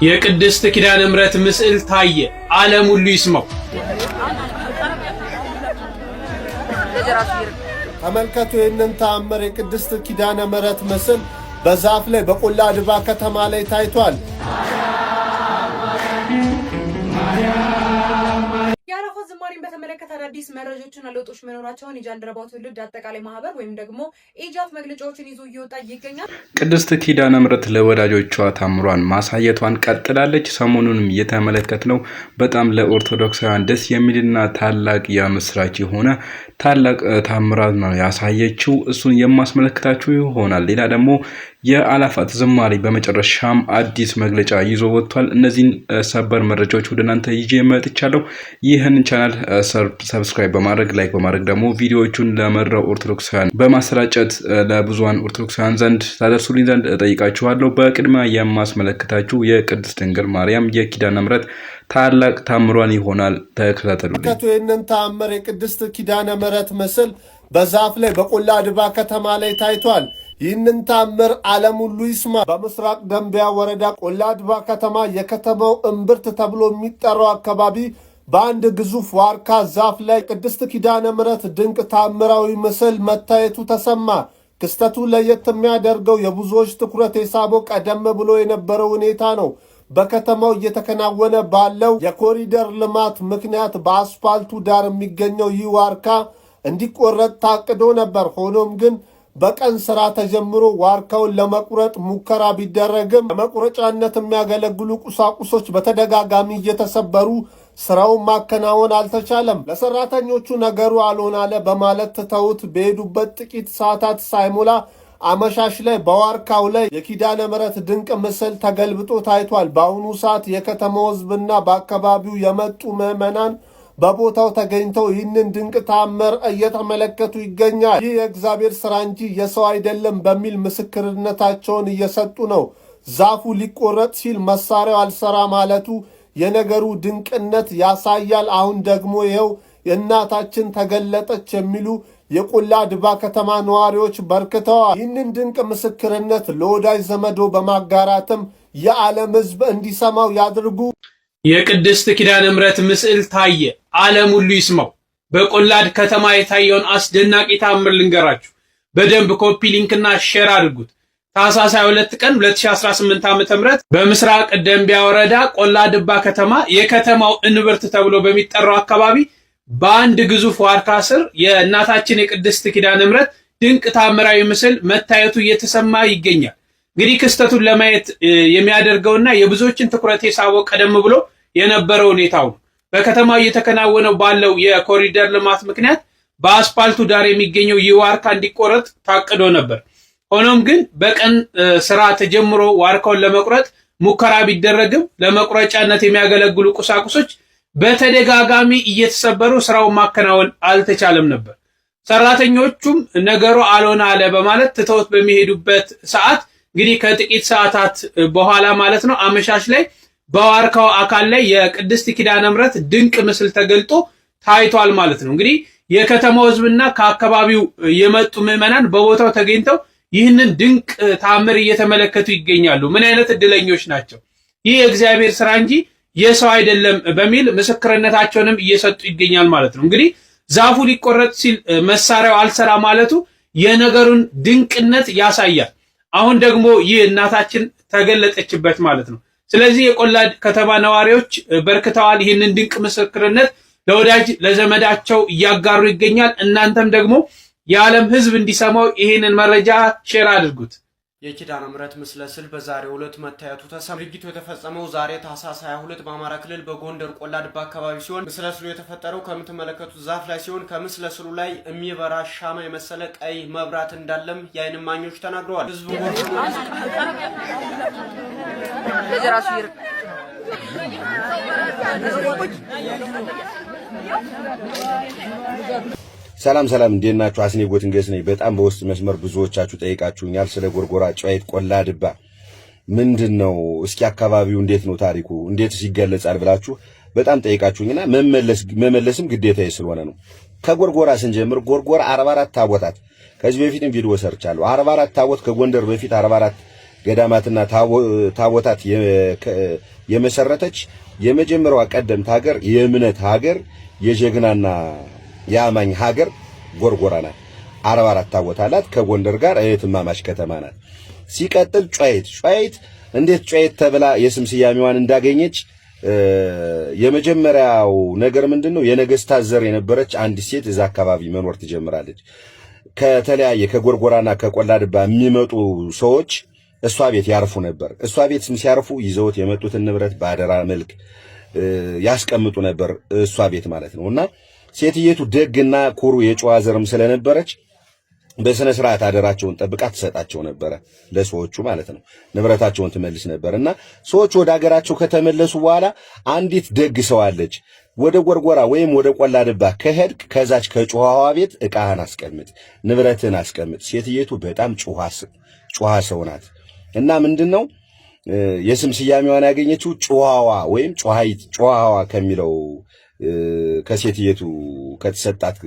የቅድስት ኪዳነ ምሕረት ምስል ታየ፣ ዓለም ሁሉ ይስማው። ተመልከቱ ይህንን ተአምር። የቅድስት ኪዳነ ምሕረት ምስል በዛፍ ላይ በቆላ ድባ ከተማ ላይ ታይቷል። ዝማሬን በተመለከተ አዳዲስ መረጃዎችና ለውጦች መኖራቸውን የጃንደረባው ትውልድ አጠቃላይ ማህበር ወይም ደግሞ ኢጃፍ መግለጫዎችን ይዞ እየወጣ ይገኛል። ቅድስት ኪዳነ ምሕረት ለወዳጆቿ ታምሯን ማሳየቷን ቀጥላለች። ሰሞኑንም እየተመለከትነው በጣም ለኦርቶዶክሳውያን ደስ የሚልና ታላቅ የምስራች የሆነ ታላቅ ታምራት ነው ያሳየችው። እሱን የማስመለክታችሁ ይሆናል። ሌላ ደግሞ የአላፋት ዝማሬ በመጨረሻም አዲስ መግለጫ ይዞ ወጥቷል። እነዚህን ሰበር መረጃዎች ወደ እናንተ ይዤ መጥቻለሁ። ይህንን ቻናል ሰብስክራይብ በማድረግ ላይክ በማድረግ ደግሞ ቪዲዮዎቹን ለመላው ኦርቶዶክሳውያን በማሰራጨት ለብዙሃን ኦርቶዶክሳውያን ዘንድ ታደርሱልኝ ዘንድ እጠይቃችኋለሁ። በቅድሚያ የማስመለክታችሁ የቅድስት ድንግል ማርያም የኪዳነ ምሕረት ታላቅ ታምሯን ይሆናል። ተከታተሉልኝ። ይህንን ተአምር የቅድስት ኪዳነ ምሕረት ምስል በዛፍ ላይ በቆላ ድባ ከተማ ላይ ታይቷል። ይህንን ተአምር ዓለም ሁሉ ይስማ። በምስራቅ ደንቢያ ወረዳ ቆላ ድባ ከተማ የከተማው እምብርት ተብሎ የሚጠራው አካባቢ በአንድ ግዙፍ ዋርካ ዛፍ ላይ ቅድስት ኪዳነ ምሕረት ድንቅ ታምራዊ ምስል መታየቱ ተሰማ። ክስተቱ ለየት የሚያደርገው የብዙዎች ትኩረት የሳበው ቀደም ብሎ የነበረው ሁኔታ ነው። በከተማው እየተከናወነ ባለው የኮሪደር ልማት ምክንያት በአስፋልቱ ዳር የሚገኘው ይህ ዋርካ እንዲቆረጥ ታቅዶ ነበር። ሆኖም ግን በቀን ስራ ተጀምሮ ዋርካውን ለመቁረጥ ሙከራ ቢደረግም ለመቁረጫነት የሚያገለግሉ ቁሳቁሶች በተደጋጋሚ እየተሰበሩ ስራውን ማከናወን አልተቻለም። ለሰራተኞቹ ነገሩ አልሆናለ በማለት ትተውት በሄዱበት ጥቂት ሰዓታት ሳይሞላ አመሻሽ ላይ በዋርካው ላይ የኪዳነ ምሕረት ድንቅ ምስል ተገልብጦ ታይቷል። በአሁኑ ሰዓት የከተማው ሕዝብና በአካባቢው የመጡ ምዕመናን በቦታው ተገኝተው ይህንን ድንቅ ተአምር እየተመለከቱ ይገኛል። ይህ የእግዚአብሔር ሥራ እንጂ የሰው አይደለም በሚል ምስክርነታቸውን እየሰጡ ነው። ዛፉ ሊቆረጥ ሲል መሳሪያው አልሰራ ማለቱ የነገሩ ድንቅነት ያሳያል። አሁን ደግሞ ይኸው የእናታችን ተገለጠች የሚሉ የቆላ ድባ ከተማ ነዋሪዎች በርክተዋል። ይህንን ድንቅ ምስክርነት ለወዳጅ ዘመዶ በማጋራትም የዓለም ሕዝብ እንዲሰማው ያድርጉ። የቅድስት ኪዳነ ምሕረት ምስል ታየ፣ ዓለም ሁሉ ይስማው። በቆላድ ከተማ የታየውን አስደናቂ ተአምር ልንገራችሁ። በደንብ ኮፒ ሊንክና ሼር አድርጉት። ታኅሳስ 22 ቀን 2018 ዓ.ም በምስራቅ ደንቢያ ወረዳ ቆላ ድባ ከተማ የከተማው እንብርት ተብሎ በሚጠራው አካባቢ በአንድ ግዙፍ ዋርካ ስር የእናታችን የቅድስት ኪዳነ ምሕረት ድንቅ ታምራዊ ምስል መታየቱ እየተሰማ ይገኛል። እንግዲህ ክስተቱን ለማየት የሚያደርገውና የብዙዎችን ትኩረት የሳበው ቀደም ብሎ የነበረው ሁኔታው በከተማው እየተከናወነው ባለው የኮሪደር ልማት ምክንያት በአስፓልቱ ዳር የሚገኘው ይህ ዋርካ እንዲቆረጥ ታቅዶ ነበር። ሆኖም ግን በቀን ስራ ተጀምሮ ዋርካውን ለመቁረጥ ሙከራ ቢደረግም ለመቁረጫነት የሚያገለግሉ ቁሳቁሶች በተደጋጋሚ እየተሰበሩ ስራውን ማከናወን አልተቻለም ነበር። ሰራተኞቹም ነገሩ አልሆነ አለ በማለት ትተውት በሚሄዱበት ሰዓት እንግዲህ ከጥቂት ሰዓታት በኋላ ማለት ነው አመሻሽ ላይ በዋርካው አካል ላይ የቅድስት ኪዳነ ምሕረት ድንቅ ምስል ተገልጦ ታይቷል ማለት ነው። እንግዲህ የከተማው ሕዝብና ከአካባቢው የመጡ ምዕመናን በቦታው ተገኝተው ይህንን ድንቅ ታምር እየተመለከቱ ይገኛሉ። ምን አይነት እድለኞች ናቸው! ይህ የእግዚአብሔር ስራ እንጂ የሰው አይደለም በሚል ምስክርነታቸውንም እየሰጡ ይገኛል ማለት ነው። እንግዲህ ዛፉ ሊቆረጥ ሲል መሳሪያው አልሰራ ማለቱ የነገሩን ድንቅነት ያሳያል። አሁን ደግሞ ይህ እናታችን ተገለጠችበት ማለት ነው። ስለዚህ የቆላ ከተማ ነዋሪዎች በርክተዋል። ይህንን ድንቅ ምስክርነት ለወዳጅ ለዘመዳቸው እያጋሩ ይገኛል። እናንተም ደግሞ የዓለም ሕዝብ እንዲሰማው ይህንን መረጃ ሼር አድርጉት። የኪዳነ ምሕረት ምስለ ስዕል በዛሬው ዕለት መታየቱ ተሰማ። ድርጊቱ የተፈጸመው ዛሬ ታኅሳስ 22 በአማራ ክልል በጎንደር ቆላ ድባ አካባቢ ሲሆን ምስለ ስዕሉ የተፈጠረው ከምትመለከቱት ዛፍ ላይ ሲሆን ከምስለ ስዕሉ ላይ የሚበራ ሻማ የመሰለ ቀይ መብራት እንዳለም የዓይን እማኞች ተናግረዋል። ህዝቡ ሰላም እንዴት ናችሁ? አስኔ ጎትንገስ ነኝ። በጣም በውስጥ መስመር ብዙዎቻችሁ ጠይቃችሁኛል ስለ ጎርጎራ ጨዋይት ቆላ ድባ ምንድነው፣ እስኪ አካባቢው እንዴት ነው ታሪኩ እንዴትስ ይገለጻል ብላችሁ በጣም ጠይቃችሁኝና መመለስም ግዴታዬ ስለሆነ ነው። ከጎርጎራ ስንጀምር ጎርጎራ 44 ታቦታት ከዚህ በፊትም ቪዲዮ ሰርቻለሁ። 44 ታቦት ከጎንደር በፊት 44 ገዳማትና ታቦታት የመሰረተች የመጀመሪያዋ ቀደምት ሀገር፣ የእምነት ሀገር፣ የጀግናና የአማኝ ሀገር ጎርጎራ ናት። 44 ታቦት አላት። ከጎንደር ጋር እህትማማች ከተማ ናት። ሲቀጥል ጨዋይት እንዴት ጨዋይት ተብላ የስም ስያሜዋን እንዳገኘች የመጀመሪያው ነገር ምንድነው? የነገስታት ዘር የነበረች አንድ ሴት እዛ አካባቢ መኖር ትጀምራለች። ከተለያየ ከጎርጎራና ከቆላድባ የሚመጡ ሰዎች እሷ ቤት ያርፉ ነበር። እሷ ቤት ሲያርፉ ይዘውት የመጡትን ንብረት በአደራ መልክ ያስቀምጡ ነበር፣ እሷ ቤት ማለት ነውና ሴትየቱ ደግና ኩሩ የጨዋ ዘርም ስለነበረች በስነ ስርዓት አደራቸውን ጠብቃ ትሰጣቸው ነበር፣ ለሰዎቹ ማለት ነው። ንብረታቸውን ትመልስ ነበርና ሰዎች ወደ ሀገራቸው ከተመለሱ በኋላ አንዲት ደግ ሰው አለች። ወደ ጎርጎራ ወይም ወደ ቆላድባ ከሄድክ ከዛች ከጨዋዋ ቤት ዕቃህን አስቀምጥ፣ ንብረትን አስቀምጥ። ሴትየቱ በጣም ጨዋ ሰው ናት እና ምንድነው የስም ስያሜዋን ያገኘችው ጨዋዋ ወይም ጨዋዋ ከሚለው ከሴትየቱ ከተሰጣት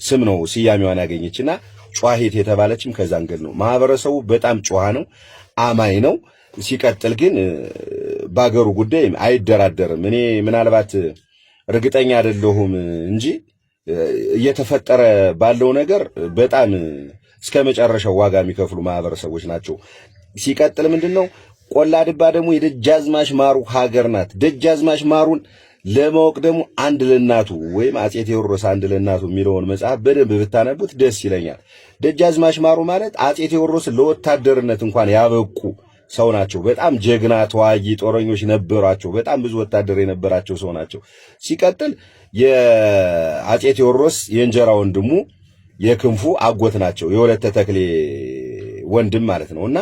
ስም ነው ስያሜዋን ያገኘችና ጨዋሂት የተባለችም ከዛ አንገል ነው። ማህበረሰቡ በጣም ጨዋ ነው፣ አማኝ ነው። ሲቀጥል ግን ባገሩ ጉዳይ አይደራደርም። እኔ ምናልባት እርግጠኛ አይደለሁም እንጂ እየተፈጠረ ባለው ነገር በጣም እስከ መጨረሻው ዋጋ የሚከፍሉ ማህበረሰቦች ናቸው። ሲቀጥል ምንድነው ቆላድባ ደግሞ የደጃዝማች ማሩ ሀገር ናት። ደጃዝማች ማሩን ለማወቅ ደግሞ አንድ ለናቱ ወይም አጼ ቴዎድሮስ አንድ ለናቱ የሚለውን መጽሐፍ በደንብ ብታነቡት ደስ ይለኛል። ደጃዝማች ማሩ ማለት አጼ ቴዎድሮስ ለወታደርነት እንኳን ያበቁ ሰው ናቸው። በጣም ጀግና ተዋጊ ጦረኞች ነበሯቸው። በጣም ብዙ ወታደር የነበራቸው ሰው ናቸው። ሲቀጥል የአጼ ቴዎድሮስ የእንጀራ ወንድሙ የክንፉ አጎት ናቸው። የወለተ ተክሌ ወንድም ማለት ነውና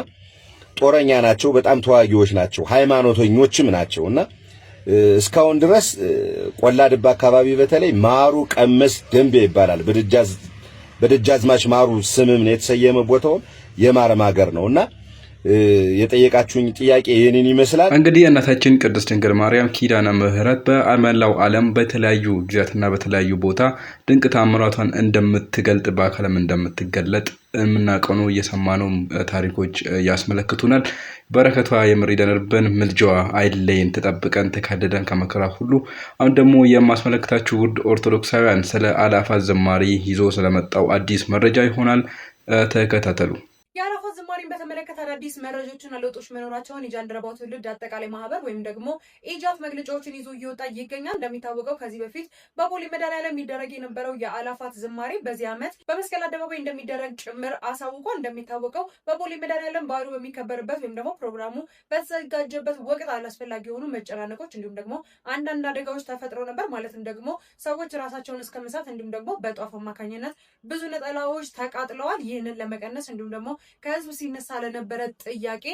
ጦረኛ ናቸው። በጣም ተዋጊዎች ናቸው። ሃይማኖተኞችም ናቸውና እስካሁን ድረስ ቆላድባ አካባቢ በተለይ ማሩ ቀመስ ደንቢያ ይባላል። በደጃዝማች ማሩ ስምም ነው የተሰየመ ቦታውን የማረም ሀገር ነውና የጠየቃችሁኝ ጥያቄ ይህንን ይመስላል። እንግዲህ እናታችን ቅድስት ድንግል ማርያም ኪዳነ ምሕረት በመላው ዓለም በተለያዩ ጊዜያትና በተለያዩ ቦታ ድንቅ ታምራቷን እንደምትገልጥ በአካልም እንደምትገለጥ የምናውቀው ነው፣ እየሰማነው ታሪኮች ያስመለክቱናል። በረከቷ የምር ይደርብን፣ ምልጃዋ አይለየን፣ ተጠብቀን ተካደደን ከመከራ ሁሉ። አሁን ደግሞ የማስመለክታችሁ ውድ ኦርቶዶክሳውያን ስለ አእላፋት ዝማሬ ይዞ ስለመጣው አዲስ መረጃ ይሆናል። ተከታተሉ። የአእላፋት ዝማሬን በተመለከተ አዳዲስ መረጃዎችና ለውጦች መኖራቸውን የጃንደረባው ትውልድ አጠቃላይ ማህበር ወይም ደግሞ ኢጃት መግለጫዎችን ይዞ እየወጣ ይገኛል። እንደሚታወቀው ከዚህ በፊት በቦሌ መድኃኔዓለም የሚደረግ የነበረው የአእላፋት ዝማሬ በዚህ ዓመት በመስቀል አደባባይ እንደሚደረግ ጭምር አሳውቋል። እንደሚታወቀው በቦሌ መድኃኔዓለም በዓሉ በሚከበርበት ወይም ደግሞ ፕሮግራሙ በተዘጋጀበት ወቅት አላስፈላጊ የሆኑ መጨናነቆች እንዲሁም ደግሞ አንዳንድ አደጋዎች ተፈጥረው ነበር። ማለትም ደግሞ ሰዎች ራሳቸውን እስከ መሳት እንዲሁም ደግሞ በጧፍ አማካኝነት ብዙ ነጠላዎች ተቃጥለዋል። ይህንን ለመቀነስ እንዲሁም ደግሞ ከህዝብ ሲነሳ ለነበረ ጥያቄ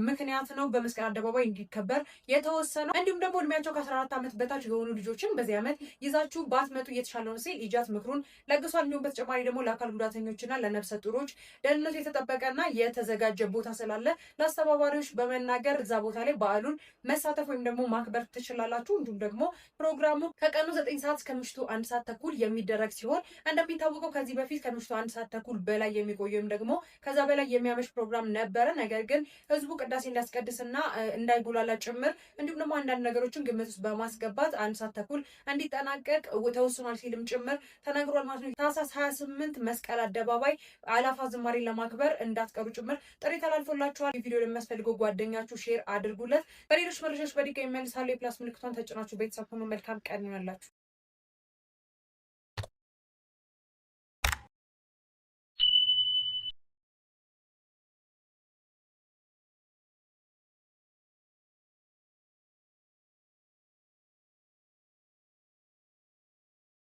ምክንያት ነው በመስቀል አደባባይ እንዲከበር የተወሰነው። እንዲሁም ደግሞ እድሜያቸው ከ14 ዓመት በታች የሆኑ ልጆችን በዚህ ዓመት ይዛችሁ ባትመጡ እየተሻለ ነው ሲል ኢጃት ምክሩን ለግሷል። እንዲሁም በተጨማሪ ደግሞ ለአካል ጉዳተኞችና ለነፍሰ ጡሮች ደህንነቱ የተጠበቀና የተዘጋጀ ቦታ ስላለ ለአስተባባሪዎች በመናገር እዛ ቦታ ላይ በዓሉን መሳተፍ ወይም ደግሞ ማክበር ትችላላችሁ። እንዲሁም ደግሞ ፕሮግራሙ ከቀኑ 9 ሰዓት እስከ ምሽቱ 1 ሰዓት ተኩል የሚደረግ ሲሆን እንደሚታወቀው ከዚህ በፊት ከምሽቱ 1 ሰዓት ተኩል በላይ የሚቆይ ወይም ደግሞ ከዛ በላይ የሚያመሽ ፕሮግራም ነበረ። ነገር ግን ህዝቡ ቅዳሴ እንዲያስቀድስና እንዳይጉላላ ጭምር እንዲሁም ደግሞ አንዳንድ ነገሮችን ግምት ውስጥ በማስገባት 1 ሰዓት ተኩል እንዲጠናቀቅ ተወስኗል ሲልም ጭምር ተነግሯል ማለት ነው። ታህሳስ 28 መስቀል አደባባይ አእላፋት ዝማሬን ለማክበር እንዳትቀሩ ጭምር ጥሪ ተላልፎላችኋል። ቪዲዮ ለሚያስፈልገው ጓደኛችሁ ሼር አድርጉለት። በሌሎች መረጃዎች በድጋሚ መልሳለሁ። የፕላስ ምልክቷን ተጭናችሁ ቤተሰብ ሁኑ። መልካም ቀን ይሆንላችሁ።